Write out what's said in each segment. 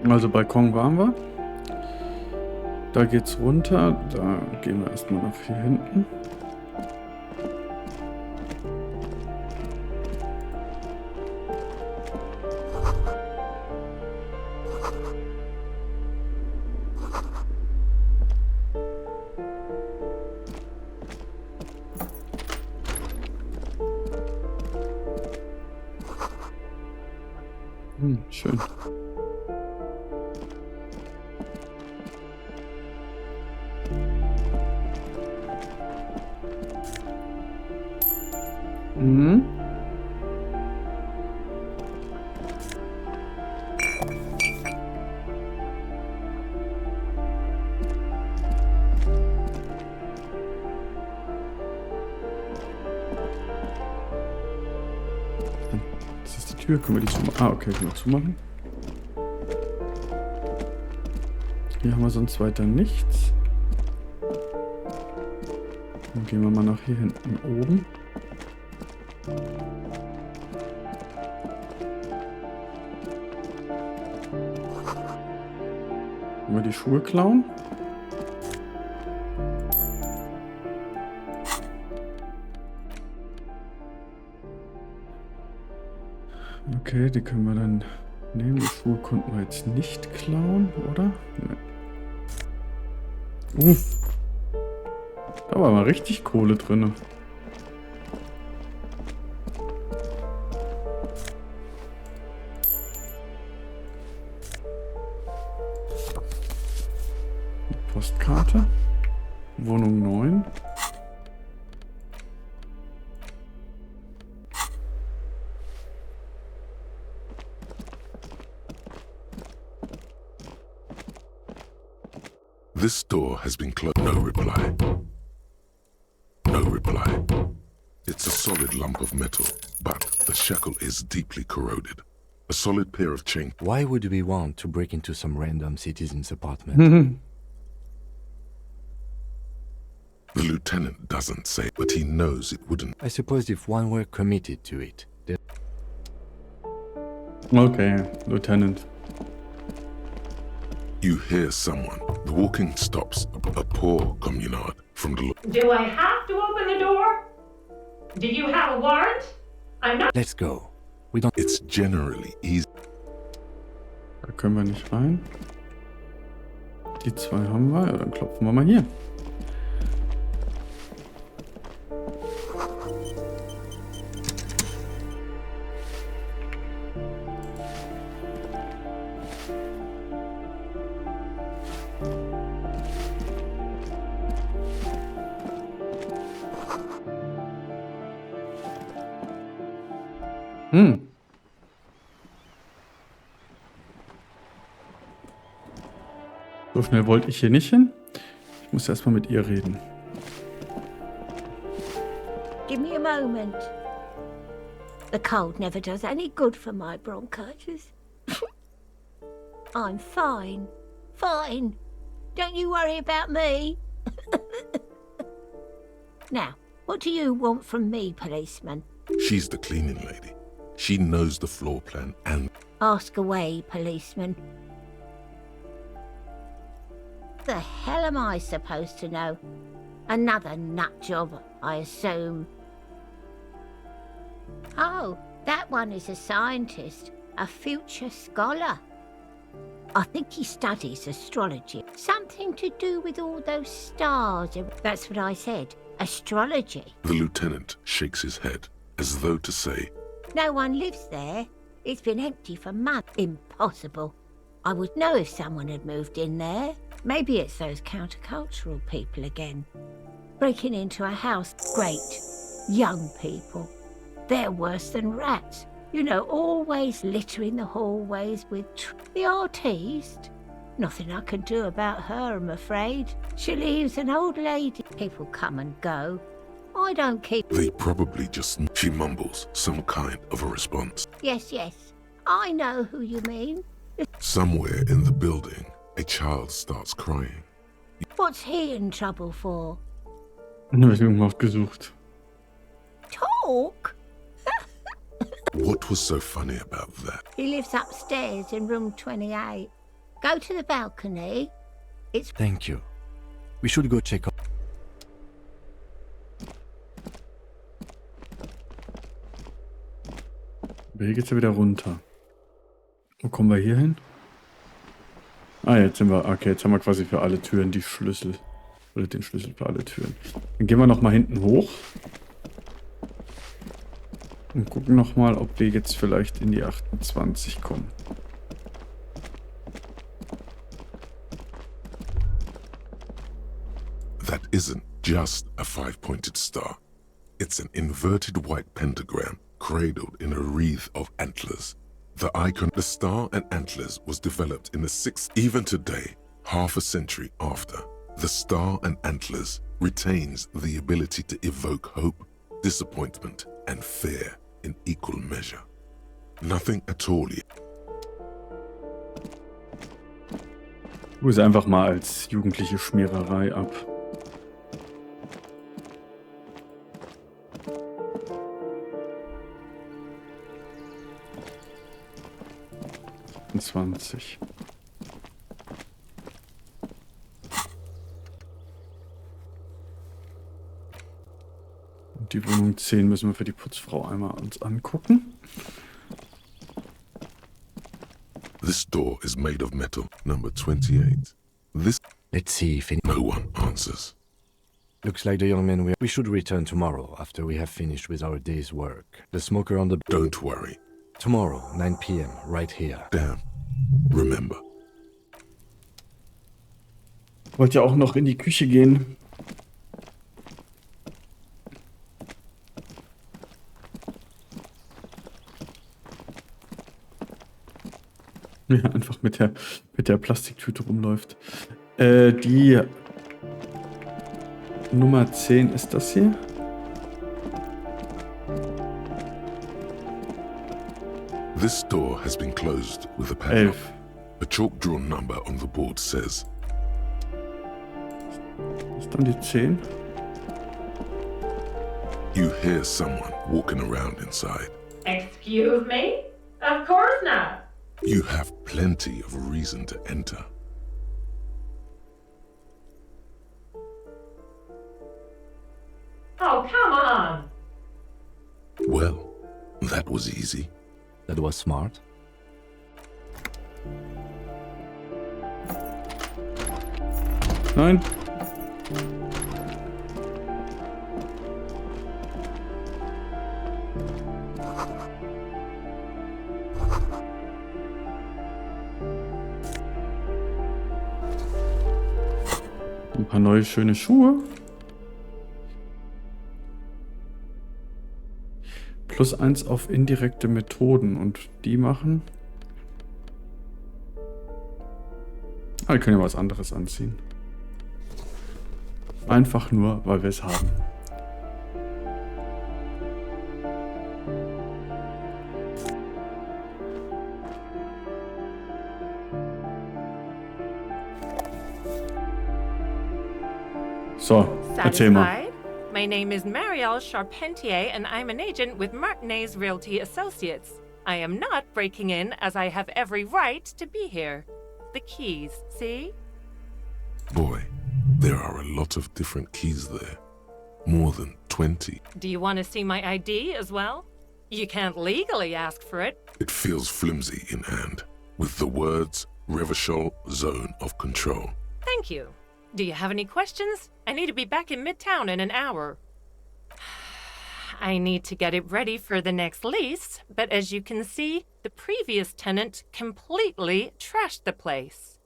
Also Balkon waren wir. Da geht's runter. Da gehen wir erstmal nach hier hinten. Schön. Mhm. Das ist die Tür. Können wir die zumachen? Ah, okay, können wir zumachen. Hier haben wir sonst weiter nichts. Dann gehen wir mal nach hier hinten oben. Wollen wir die Schuhe klauen? Okay, die können wir dann nehmen. Die Schuhe konnten wir jetzt nicht klauen, oder? Nee. Da war mal richtig Kohle drin. Postkarte. Wohnung 9. This door has been closed. No reply. No reply. It's a solid lump of metal, but the shackle is deeply corroded. A solid pair of chains. Why would we want to break into some random citizen's apartment? The lieutenant doesn't say, but he knows it wouldn't. I suppose if one were committed to it. Okay, Lieutenant. You hear someone. The walking stops. A poor communard from the... Do I have to open the door? Do you have a warrant? I'm not... Let's go. We don't... It's generally easy. Da können wir nicht rein. Die zwei haben wir. Ja, dann klopfen wir mal hier. So schnell wollte ich hier nicht hin. Ich muss erstmal mit ihr reden. Give me a moment. The cold never does any good for my bronchitis. I'm fine. Fine. Don't you worry about me. Now, what do you want from me, policeman? She's the cleaning lady. She knows the floor plan and... Ask away, policeman. The hell am I supposed to know? Another nut job, I assume. Oh, that one is a scientist, a future scholar. I think he studies astrology. Something to do with all those stars. That's what I said. Astrology. The lieutenant shakes his head, as though to say... No one lives there. It's been empty for months. Impossible. I would know if someone had moved in there. Maybe it's those countercultural people again. Breaking into a house. Great. Young people. They're worse than rats. You know, always littering the hallways with the artiste. Nothing I can do about her, I'm afraid. She leaves an old lady. People come and go. I don't keep... They probably just... She mumbles some kind of a response. Yes, yes. I know who you mean. Somewhere in the building, a child starts crying. What's he in trouble for? Dann habe ich irgendwas gesucht. Talk? What was so funny about that? He lives upstairs in room 28. Go to the balcony. It's Thank you. We should go check out. Aber hier geht's ja wieder runter. Wo kommen wir hier hin? Ah, jetzt sind wir. Okay, jetzt haben wir quasi für alle Türen die Schlüssel. Oder den Schlüssel für alle Türen. Dann gehen wir nochmal hinten hoch. Und gucken nochmal, ob wir jetzt vielleicht in die 28 kommen. That isn't just a five-pointed star. It's an inverted white pentagram cradled in a wreath of antlers. The icon, the star and antlers, was developed in the 6th. Even today, half a century after, the star and antlers retains the ability to evoke hope, disappointment, and fear in equal measure. Nothing at all yet. Tu es einfach mal als jugendliche Schmiererei ab. Und die Wohnung 10 müssen wir für die Putzfrau einmal uns angucken. This door is made of metal, number 28. This Let's see if any... no one answers. Looks like the young man we should return tomorrow after we have finished with our day's work. The smoker on the... Don't worry. Tomorrow, 9 p.m., right here. Damn. Remember. Wollt ihr auch noch in die Küche gehen? Ja, einfach mit der Plastiktüte rumläuft. Die Nummer 10 ist das hier. This door has been closed with a padlock. 11. A chalk-drawn number on the board says, Ist dann die 10? you hear someone walking around inside. Excuse me? Of course not. You have plenty of reason to enter. Oh, come on. Well, that was easy. That was smart. Nein? Ein paar neue schöne Schuhe. +1 auf indirekte Methoden und die machen. Ah, wir können ja was anderes anziehen. Einfach nur, weil wir es haben. So, erzähl mal. Satisfied? My name is Marielle Charpentier, and I'm an agent with Martinez Realty Associates. I am not breaking in, as I have every right to be here. The keys, see? Boy, there are a lot of different keys there. More than 20. Do you want to see my ID as well? You can't legally ask for it. It feels flimsy in hand, with the words Revachol Zone of Control. Thank you. Do you have any questions? I need to be back in Midtown in an hour. I need to get it ready for the next lease, but as you can see, the previous tenant completely trashed the place.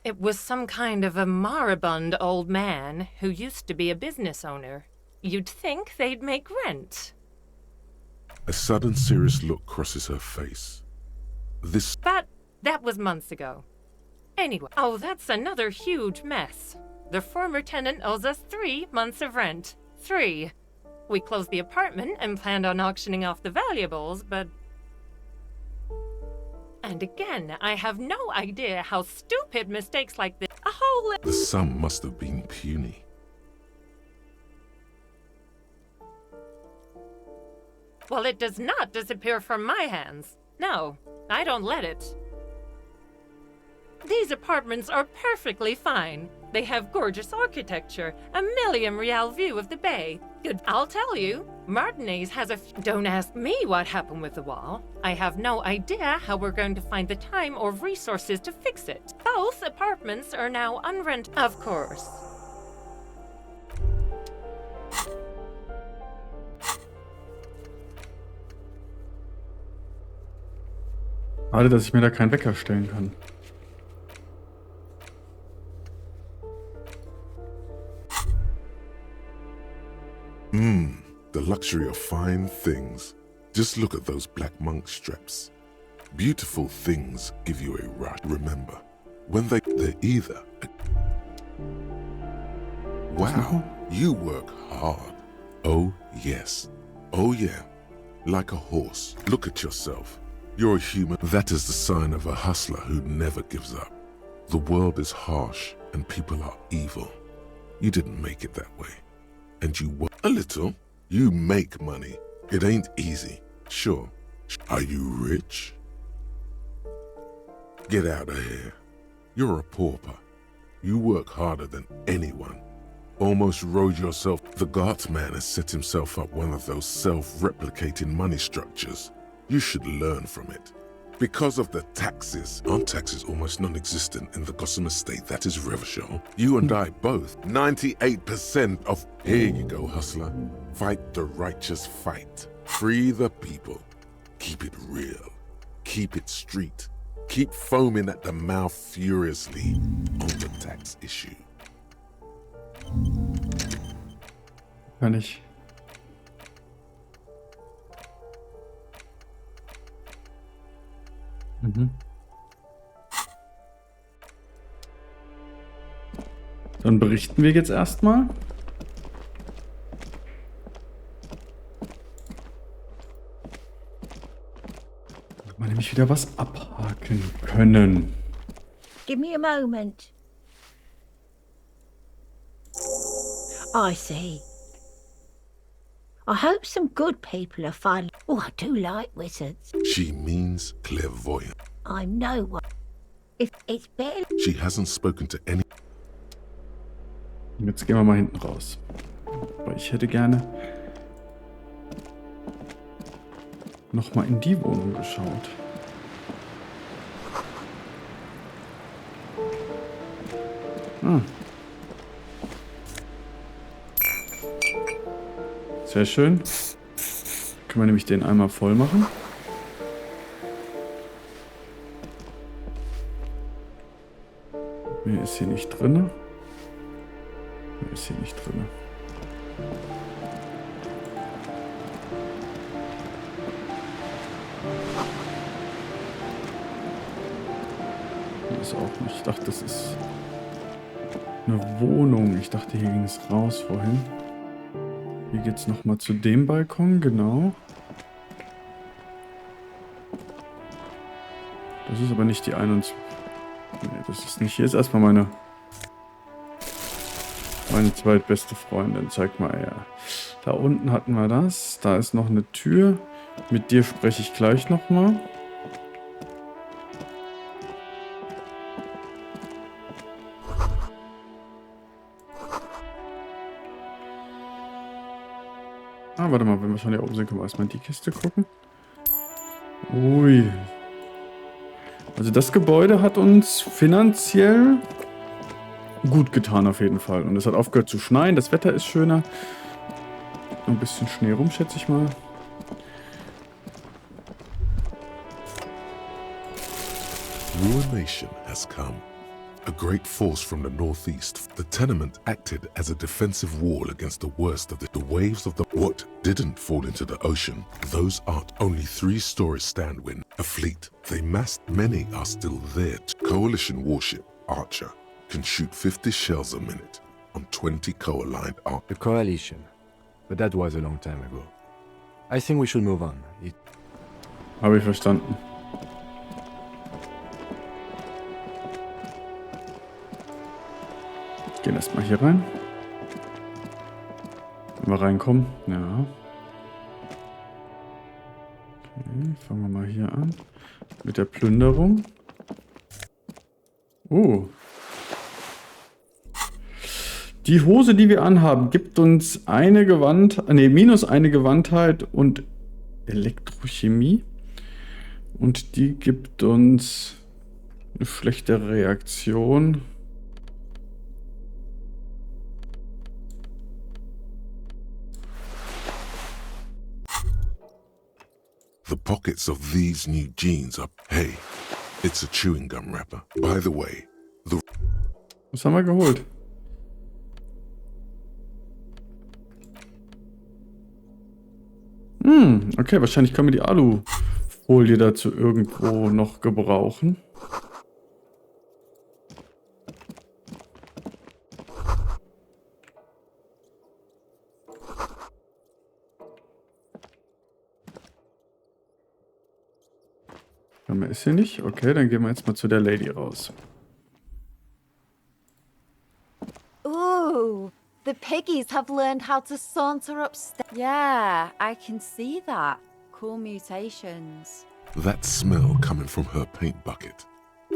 It was some kind of a moribund old man who used to be a business owner. You'd think they'd make rent. A sudden serious look crosses her face. But that was months ago. Anyway, oh, that's another huge mess. The former tenant owes us 3 months of rent. 3. We closed the apartment and planned on auctioning off the valuables, but... And again, I have no idea how stupid mistakes like this... A whole... The sum must have been puny. Well, it does not disappear from my hands. No, I don't let it. These apartments are perfectly fine. They have gorgeous architecture, a million real view of the bay. Good, I'll tell you, Martinez has a Don't ask me what happened with the wall. I have no idea how we're going to find the time or resources to fix it. Both apartments are now unrented, of course. Schade, dass ich mir da keinen Wecker stellen kann. The luxury of fine things. Just look at those black monk straps. Beautiful things give you a rush. Remember, when they're either. Wow, you work hard. Oh, yes. Oh, yeah. Like a horse. Look at yourself. You're a human. That is the sign of a hustler who never gives up. The world is harsh and people are evil. You didn't make it that way. And you work a little. You make money. It ain't easy. Sure. Are you rich? Get out of here. You're a pauper. You work harder than anyone. Almost rode yourself. The Gart man has set himself up one of those self-replicating money structures. You should learn from it. Because of the taxes. Aren't taxes almost non-existent in the Gotham estate? That is Revachol. You and I both. 98% of... Here you go, hustler. Fight the righteous fight. Free the people. Keep it real. Keep it street. Keep foaming at the mouth furiously on the tax issue. Kann ich. Dann berichten wir jetzt erstmal. Damit wir nämlich wieder was abhaken können. Give me a moment. I see. I hope some good people are finally... Oh, I do like wizards. She means clairvoyant. I'm no one. If it's barely... She hasn't spoken to any... Jetzt gehen wir mal hinten raus. Aber ich hätte gerne nochmal in die Wohnung geschaut. Ah. Sehr schön. Können wir nämlich den einmal voll machen. Mehr ist hier nicht drin. Mehr ist hier nicht drin. Hier ist auch nicht. Ich dachte, das ist eine Wohnung. Ich dachte, hier ging es raus vorhin. Hier geht's nochmal zu dem Balkon, genau. Das ist aber nicht die 21. Nee, das ist nicht. Hier ist erstmal meine zweitbeste Freundin. Zeig mal her. Da unten hatten wir das. Da ist noch eine Tür. Mit dir spreche ich gleich nochmal. Ah, warte mal, wenn wir schon hier oben sind, können wir erstmal in die Kiste gucken. Ui. Also das Gebäude hat uns finanziell gut getan auf jeden Fall. Und es hat aufgehört zu schneien, das Wetter ist schöner. Noch ein bisschen Schnee rum, schätze ich mal. Ruination has come. A great force from the northeast. The tenement acted as a defensive wall against the worst of the waves of the... What didn't fall into the ocean? Those aren't. Only 3 stories stand wind. A fleet. They massed. Many are still there. Coalition warship, Archer, can shoot 50 shells a minute on 20 co-aligned arc. The coalition. But that was a long time ago. I think we should move on. Habe ich verstanden. Gehen erstmal hier rein. Wenn wir reinkommen. Ja. Okay, fangen wir mal hier an. Mit der Plünderung. Oh. Die Hose, die wir anhaben, gibt uns eine minus eine Gewandtheit und Elektrochemie. Und die gibt uns eine schlechtere Reaktion. The pockets of these new jeans are... Hey, it's a chewing gum wrapper. By the way, Was haben wir geholt? Okay, wahrscheinlich können wir die Alufolie dazu irgendwo noch gebrauchen. Mehr ist hier nicht. Okay, dann gehen wir jetzt mal zu der Lady raus. Ooh, the piggies have learned how to saunter upstairs. Yeah, I can see that. Cool mutations. that smell coming from her paint bucket,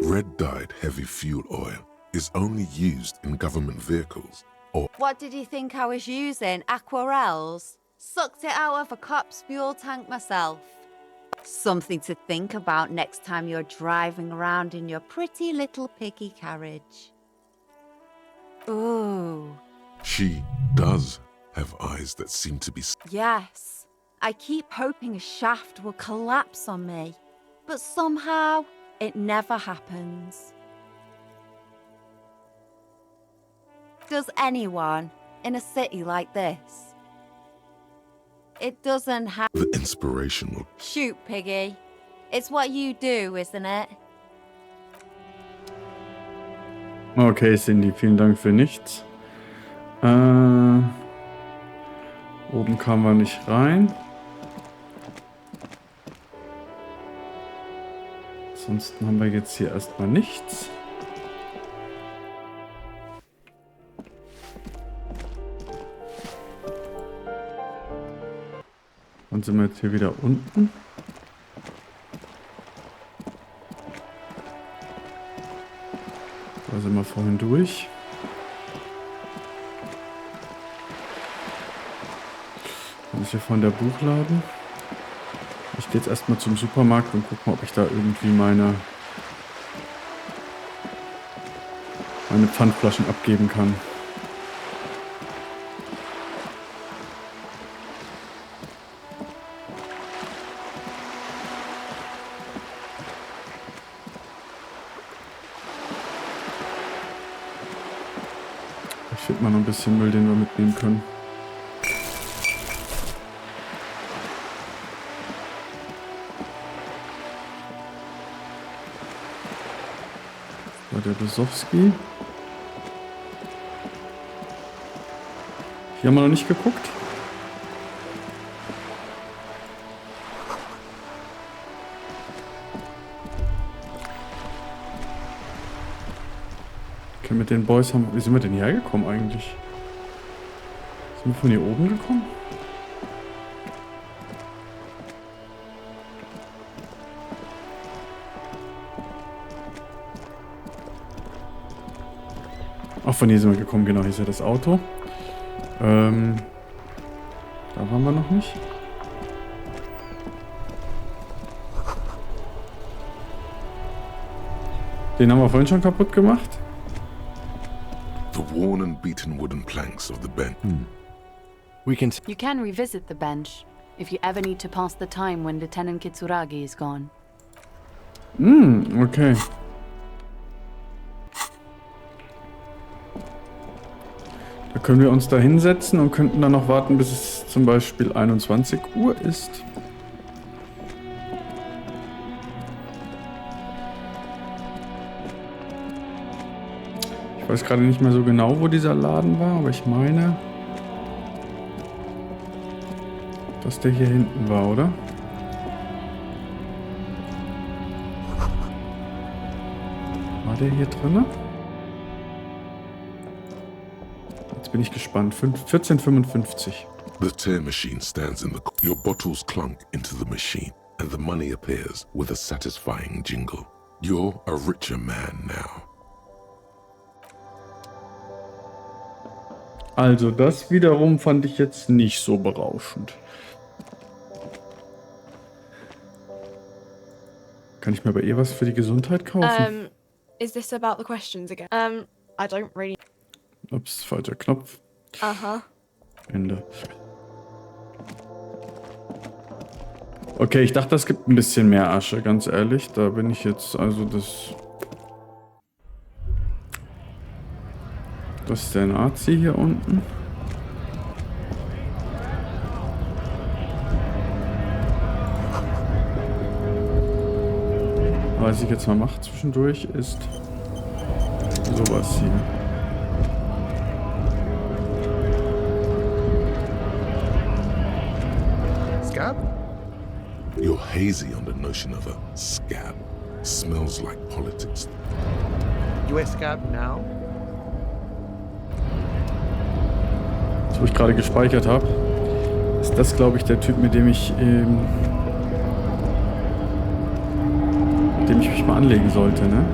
red-dyed heavy fuel oil, is only used in government vehicles or... What did you think I was using? Aquarels? Sucked it out of a cop's fuel tank myself. Something to think about next time you're driving around in your pretty little piggy carriage. Ooh. She does have eyes that seem to be... Yes. I keep hoping a shaft will collapse on me, but somehow it never happens. Does anyone in a city like this? It doesn't have... The inspirational... Shoot, Piggy. It's what you do, isn't it? Okay, Cindy, vielen Dank für nichts. Oben kamen wir nicht rein. Ansonsten haben wir jetzt hier erstmal nichts. Dann sind wir jetzt hier wieder unten. Da sind wir vorhin durch. Das ist hier vorhin der Buchladen. Ich gehe jetzt erstmal zum Supermarkt und gucke mal, ob ich da irgendwie meine Pfandflaschen abgeben kann. Ich finde mal noch ein bisschen Müll, den wir mitnehmen können. Der Besowski. Hier haben wir noch nicht geguckt. Okay, mit den Boys haben wir... Wie sind wir denn hierher gekommen eigentlich? Sind wir von hier oben gekommen? Ach, von hier sind wir gekommen, genau, hier ist ja das Auto. Da waren wir noch nicht. Den haben wir vorhin schon kaputt gemacht. The worn and beaten wooden planks of the bench. We can... You can revisit the bench if you ever need to pass the time when Lieutenant Kitsuragi is gone. Okay. Da können wir uns da hinsetzen und könnten dann noch warten, bis es zum Beispiel 21 Uhr ist. Ich weiß gerade nicht mehr so genau, wo dieser Laden war, aber ich meine, dass der hier hinten war, oder? War der hier drin? Bin ich gespannt. 14:55. The tear machine stands in the... Your bottles clunk into the machine, and the money appears with a satisfying jingle. You're a richer man now. Also das wiederum fand ich jetzt nicht so berauschend. Kann ich mir bei ihr was für die Gesundheit kaufen? Is this about the questions again? I don't really... Ups, falscher Knopf. Uh-huh. Ende. Okay, ich dachte, es gibt ein bisschen mehr Asche, ganz ehrlich. Da bin ich jetzt, also das... Das ist der Nazi hier unten. Was ich jetzt mal mache zwischendurch ist sowas hier. Scab? You're hazy on the notion of a scab. Smells like politics. You a scab now? Das, wo ich gerade gespeichert habe, ist das, glaube ich, der Typ, mit dem ich mich mal anlegen sollte, ne?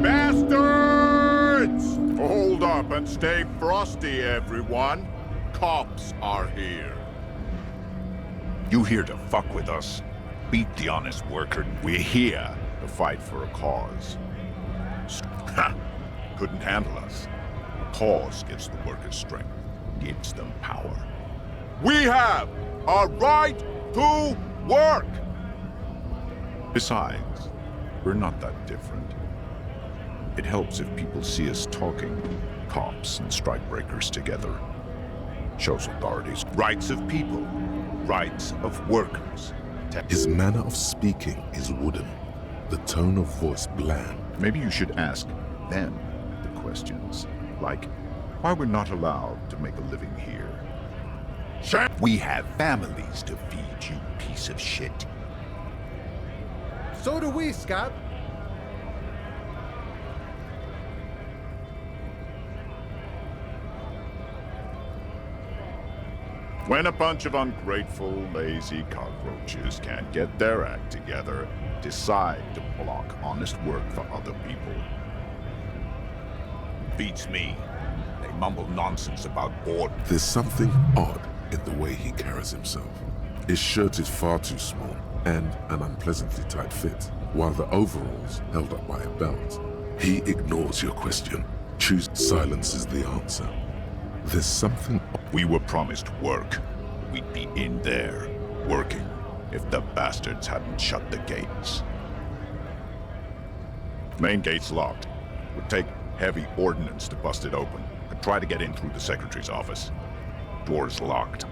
Bastards! Hold up and stay frosty, everyone. Cops are here. You here to fuck with us? Beat the honest worker. We're here to fight for a cause. Ha! Couldn't handle us. Cause gives the workers strength, gives them power. We have a right to work! Besides, we're not that different. It helps if people see us talking, cops and strikebreakers together. Shows authorities. Rights of people, rights of workers. His manner of speaking is wooden, the tone of voice bland. Maybe you should ask them the questions. Like, why we're not allowed to make a living here. We have families to feed, you piece of shit. So do we, Scab. When a bunch of ungrateful, lazy cockroaches can't get their act together, decide to block honest work for other people. Beats me. They mumble nonsense about board. There's something odd in the way he carries himself. His shirt is far too small and an unpleasantly tight fit, while the overalls held up by a belt. He ignores your question. Choose silence is the answer. There's something... We were promised work. We'd be in there, working, if the bastards hadn't shut the gates. Main gate's locked. Would take heavy ordnance to bust it open. Could try to get in through the secretary's office. Door's locked.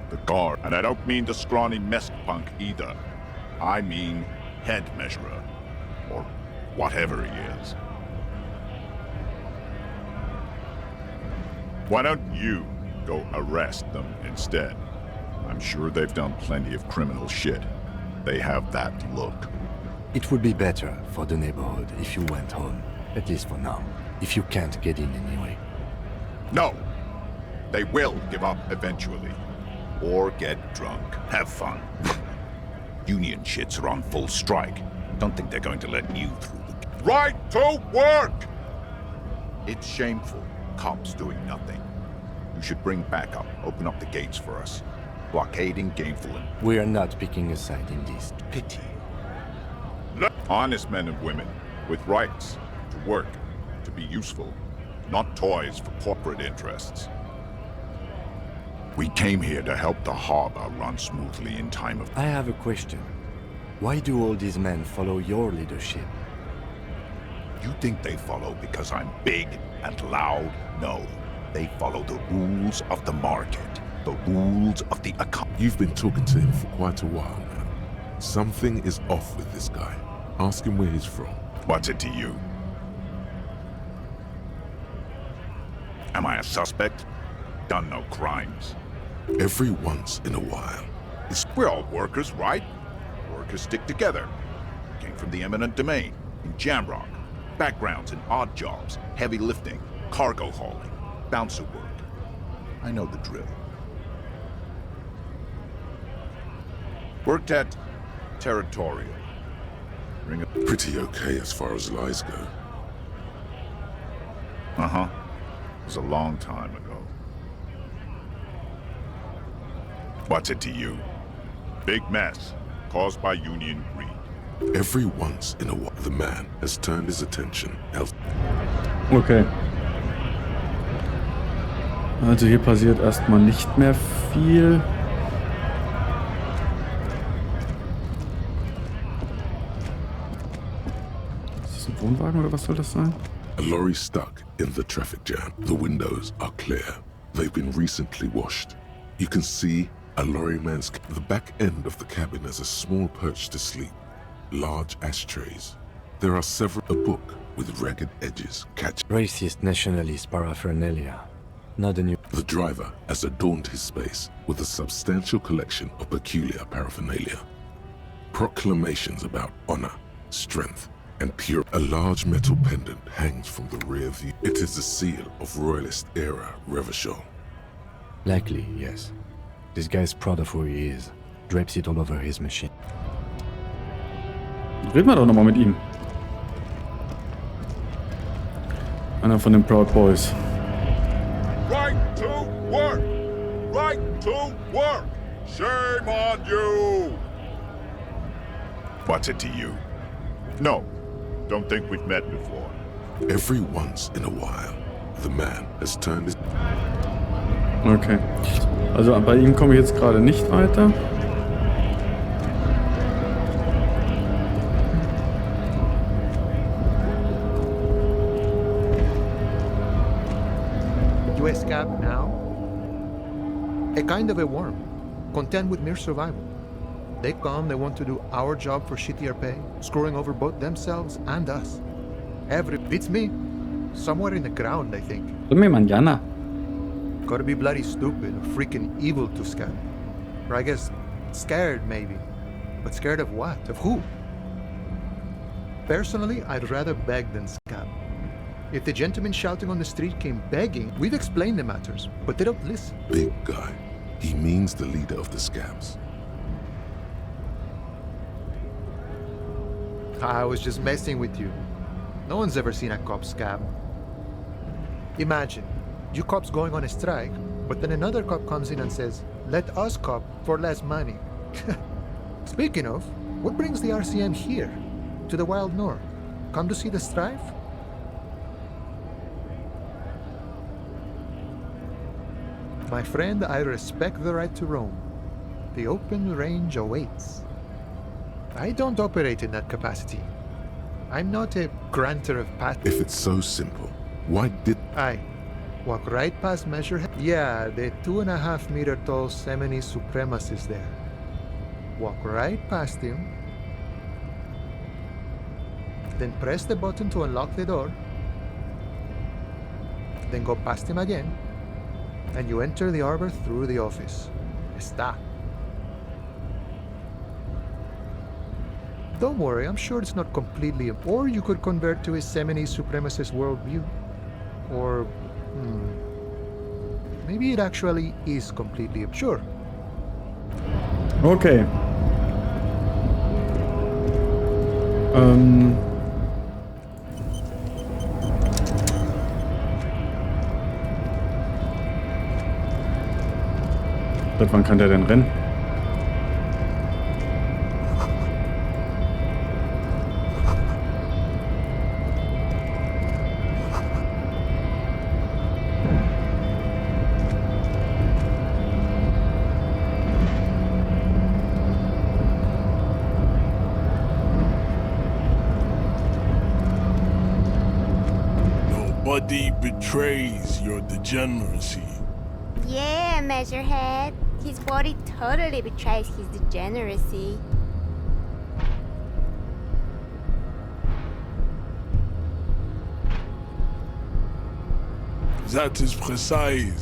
The guard, and I don't mean the scrawny mess punk either. I mean head measurer. Or whatever he is. Why don't you go arrest them instead? I'm sure they've done plenty of criminal shit. They have that look. It would be better for the neighborhood if you went home, at least for now, if you can't get in anyway. No! They will give up eventually. Or get drunk. Have fun. Union shits are on full strike. Don't think they're going to let you through the... Right to work! It's shameful. Cops doing nothing. You should bring backup. Open up the gates for us. Blockading Gameful and... We are not picking a side in this. Pity. Honest men and women with rights to work, to be useful, not toys for corporate interests. We came here to help the harbor run smoothly in time of... I have a question. Why do all these men follow your leadership? You think they follow because I'm big and loud? No. They follow the rules of the market. The rules of the economy. You've been talking to him for quite a while now. Something is off with this guy. Ask him where he's from. What's it to you? Am I a suspect? Done no crimes. Every once in a while. We're all workers, right? Workers stick together. Came from the eminent domain in Jamrock. Backgrounds in odd jobs, heavy lifting, cargo hauling, bouncer work. I know the drill. Worked at Territorial. Pretty okay as far as lies go. Uh-huh. It was a long time ago. What's it to you? Big mess, caused by union greed. Every once in a while, the man has turned his attention elsewhere. Okay. Also hier passiert erstmal nicht mehr viel. Ist das ein Wohnwagen oder was soll das sein? A lorry stuck in the traffic jam. The windows are clear. They've been recently washed. You can see a lorryman's... The back end of the cabin has a small perch to sleep. Large ashtrays. There are several... A book with ragged edges catch... Racist nationalist paraphernalia. Not a new... The driver has adorned his space with a substantial collection of peculiar paraphernalia. Proclamations about honor, strength, and pure. A large metal pendant hangs from the rear view. It is the seal of Royalist era Revachol. Likely, yes. This guy's proud of who he is. Drapes it all over his machine. Reden wir doch nochmal mit ihm. Einer von den Proud Boys. Right to work! Right to work! Shame on you! What's it to you? No, don't think we've met before. Every once in a while, the man has turned his... Okay. Also bei ihm komme ich jetzt gerade nicht weiter. US Scab now? A kind of a worm, content with mere survival. They come, they want to do our job for shittier pay, screwing over both themselves and us. It's me. Somewhere in the ground, I think. Dame mañana. Gotta be bloody stupid or freaking evil to Scab. Or I guess scared, maybe. But scared of what? Of who? Personally, I'd rather beg than Scab. If the gentleman shouting on the street came begging, we've explained the matters, but they don't listen. Big guy. He means the leader of the Scabs. I was just messing with you. No one's ever seen a cop scab. Imagine, you cops going on a strike, but then another cop comes in and says, let us cop for less money. Speaking of, what brings the RCM here? To the Wild North? Come to see the strife? My friend, I respect the right to roam. The open range awaits. I don't operate in that capacity. I'm not a granter of pass. If it's so simple, why did... I walk right past Measurehead. Yeah, the 2.5 meter tall Semini supremacist there. Walk right past him. Then press the button to unlock the door. Then go past him again. And you enter the arbor through the office. Está. Don't worry, I'm sure it's not completely... Or you could convert to his Semini supremacist worldview. Or... maybe it actually is completely... Sure. Okay. Seit wann kann der denn rennen? Nobody betrays your degeneracy. Yeah, Measurehead. His body totally betrays his degeneracy. That is precisely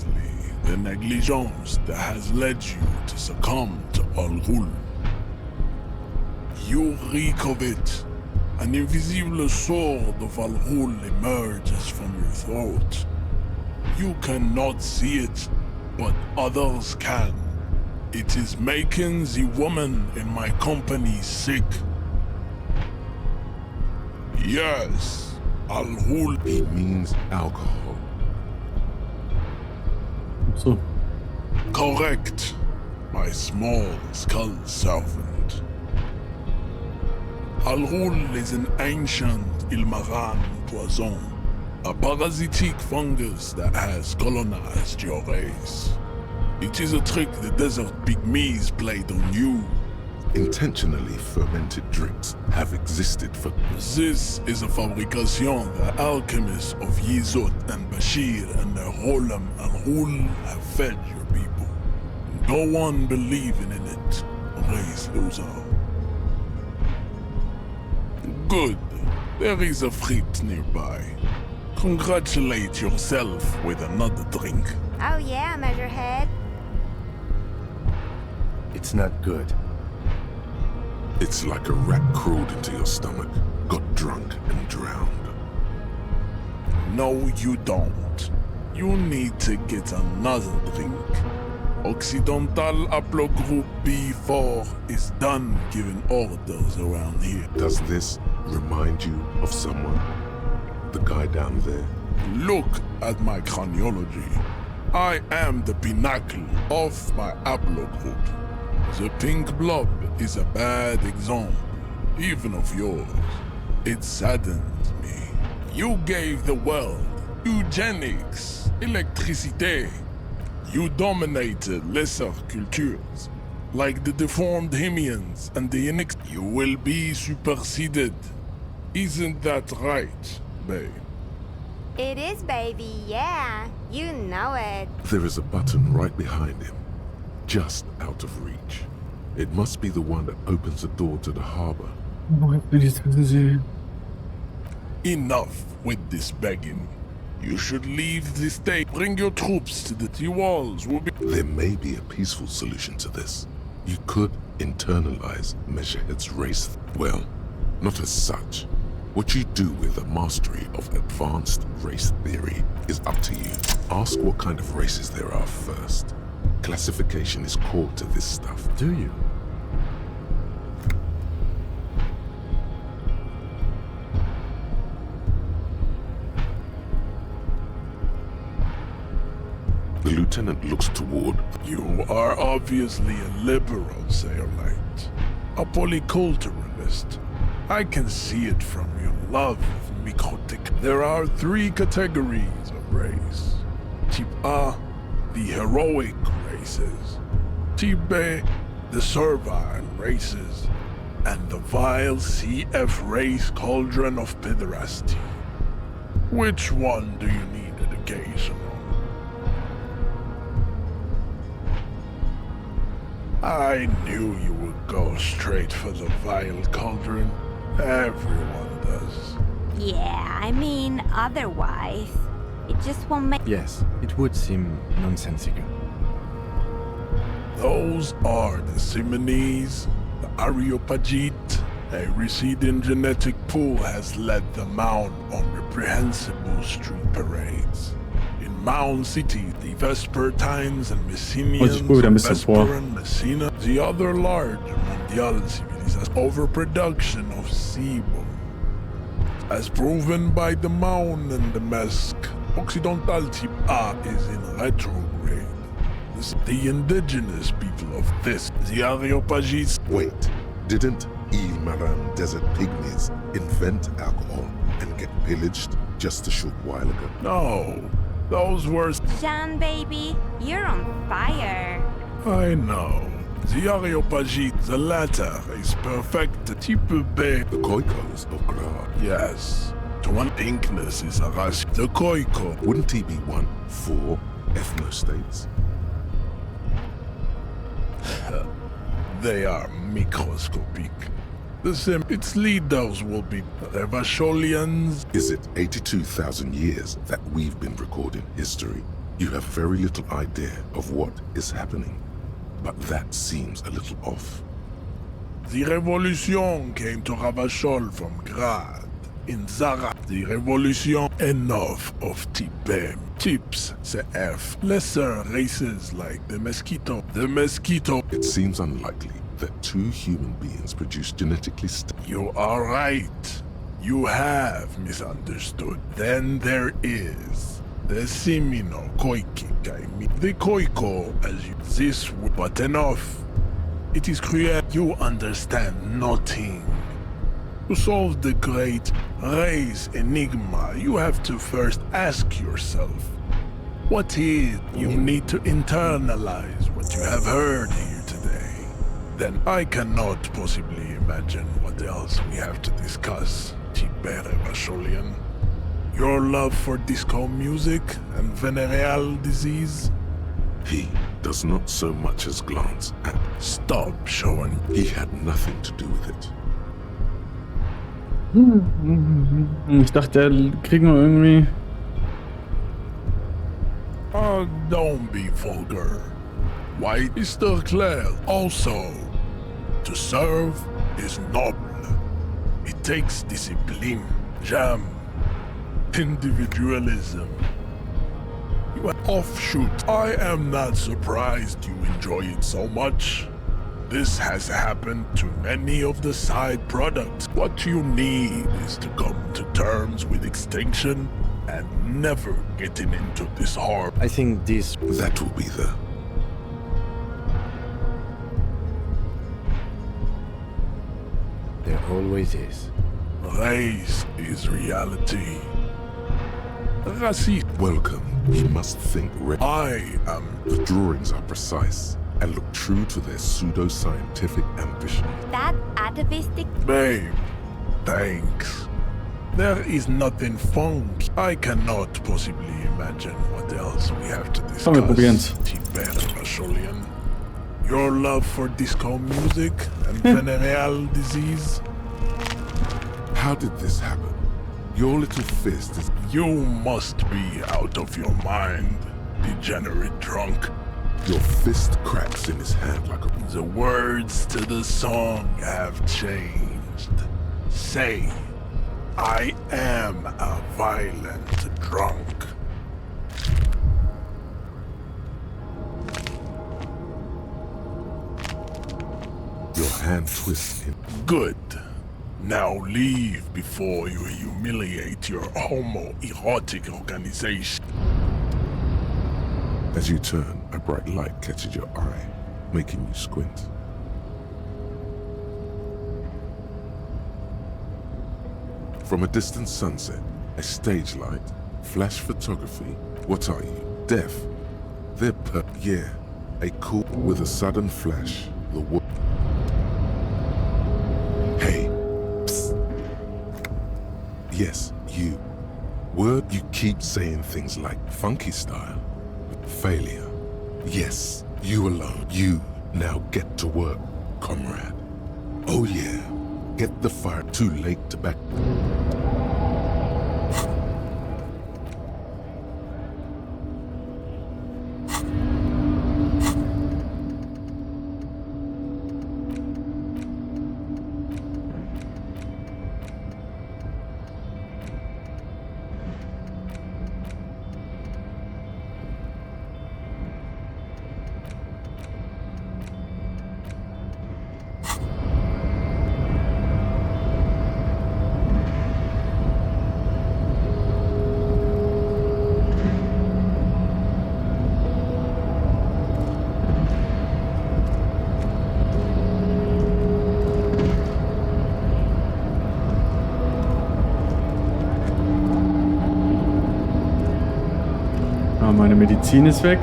the negligence that has led you to succumb to Al Ghul. You reek of it, An invisible sword of Al-Ghul emerges from your throat. You cannot see it, but others can. It is making the woman in my company sick. Yes, Al-Ghul. He means alcohol. So. Correct, my small skull servant. Al-Ghul is an ancient Ilmaran poison, a parasitic fungus that has colonized your race. It is a trick the desert pygmies played on you. Intentionally fermented drinks have existed for... This is a fabrication the alchemists of Yizot and Bashir and their Rolam Al-Ghul have fed your people. No one believing in it, raise loser. Good. There is a frit nearby. Congratulate yourself with another drink. Oh yeah, Measurehead. It's not good. It's like a rat crawled into your stomach, got drunk and drowned. No, you don't. You need to get another drink. Occidental Haplogroup B4 is done giving orders around here. Does this remind you of someone? The guy down there? Look at my craniology. I am the pinnacle of my haplogroup. The pink blob is a bad example, even of yours. It saddens me. You gave the world eugenics, electricité. You dominated lesser cultures, like the deformed Hemians and the You will be superseded. Isn't that right, babe? It is, baby, yeah. You know it. There is a button right behind him, just out of reach. It must be the one that opens the door to the harbor. Enough with this begging. You should leave this day. Bring your troops to the walls. Will be. There may be a peaceful solution to this. You could internalize Measurehead's race. Well, not as such. What you do with a mastery of advanced race theory is up to you. Ask what kind of races there are first. Classification is core to this stuff. Do you? The lieutenant looks toward... You are obviously a liberal, Sayerlight. A polyculturalist. I can see it from your love of microtic. There are 3 categories of race. Type A, the heroic races. Type B, the servile races. And the vile CF race cauldron of pederasty. Which one do you need education on? I knew you would go straight for the vile cauldron. Everyone does. Yeah, I mean, otherwise, it just won't make... Yes, it would seem nonsensical. Those are the Simonese, the Areopagite. A receding genetic pool has led them out on reprehensible street parades. In Mound City, the Vespertines and Messenians, Vesper and Messina, the other large Mondial civilization, overproduction of sebum. As proven by the Maun and the Mesk, Occidental Type A is in retrograde. The indigenous people of this, the Areopagites... Wait, didn't Ilmaran desert pygmies invent alcohol and get pillaged just a short while ago? No, those were... Jean, baby, you're on fire. I know. The Areopagite, the latter, is perfect type B. The Khoikos of Gra. Yes. To one pinkness is a rash. The Khoiko. Wouldn't he be one for ethnostates? They are microscopic. The same, its leaders will be the Vasholians. Is it 82,000 years that we've been recording history? You have very little idea of what is happening, but that seems a little off. The revolution came to Ravachol from Grad. In Zara, the revolution enough of Tibet. Tips, CF. Lesser races like the mosquito. The mosquito. It seems unlikely that two human beings produce genetically You are right. You have misunderstood. Then there is the Simino Koiki Kaimi. The Koiko as you this but enough. It is cruel. You understand nothing. To solve the great race enigma, you have to first ask yourself, what is? You need to internalize what you have heard here today. Then I cannot possibly imagine what else we have to discuss, Tibere Vacholian. Your love for disco music and venereal disease? He does not so much as glance at. Stop showing. He had nothing to do with it. Ich dachte, kriegen wir irgendwie... Oh, don't be vulgar. Why, Mr. Claire, also, to serve is noble. It takes discipline, jam, individualism. You are offshoot. I am not surprised you enjoy it so much. This has happened to many of the side products. What you need is to come to terms with extinction and never getting into this harm. I think this... That will be the... There always is. Race is reality. Racist. Welcome. You must think... I am... The drawings are precise and look true to their pseudo-scientific ambition. That atavistic... Babe, thanks. There is nothing funky. I cannot possibly imagine what else we have to discuss. Komm, wir probieren's. Tibere Vacholian. Your love for disco music and venereal disease? How did this happen? Your little fist is... You must be out of your mind, degenerate drunk. Your fist cracks in his hand like a... The words to the song have changed. Say, I am a violent drunk. Your hand twists in... Good. Now leave before you humiliate your homoerotic organization. As you turn, a bright light catches your eye, making you squint. From a distant sunset, a stage light, flash photography. What are you? Deaf? They're yeah. A cool with a sudden flash. The word. Hey. Psst. Yes, you. Word, you keep saying things like funky style. Failure. Yes, you alone. You now get to work, comrade. Oh yeah. Get the fire. Too late to back. Meine Medizin ist weg.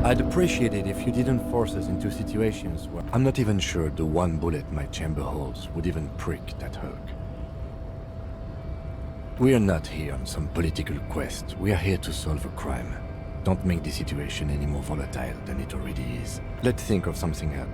I'd appreciate it if you didn't force us into situations where I'm not even sure the one bullet my chamber holds would even prick that Hulk. We are not here on some political quest. We are here to solve a crime. Don't make the situation any more volatile than it already is. Let's think of something else.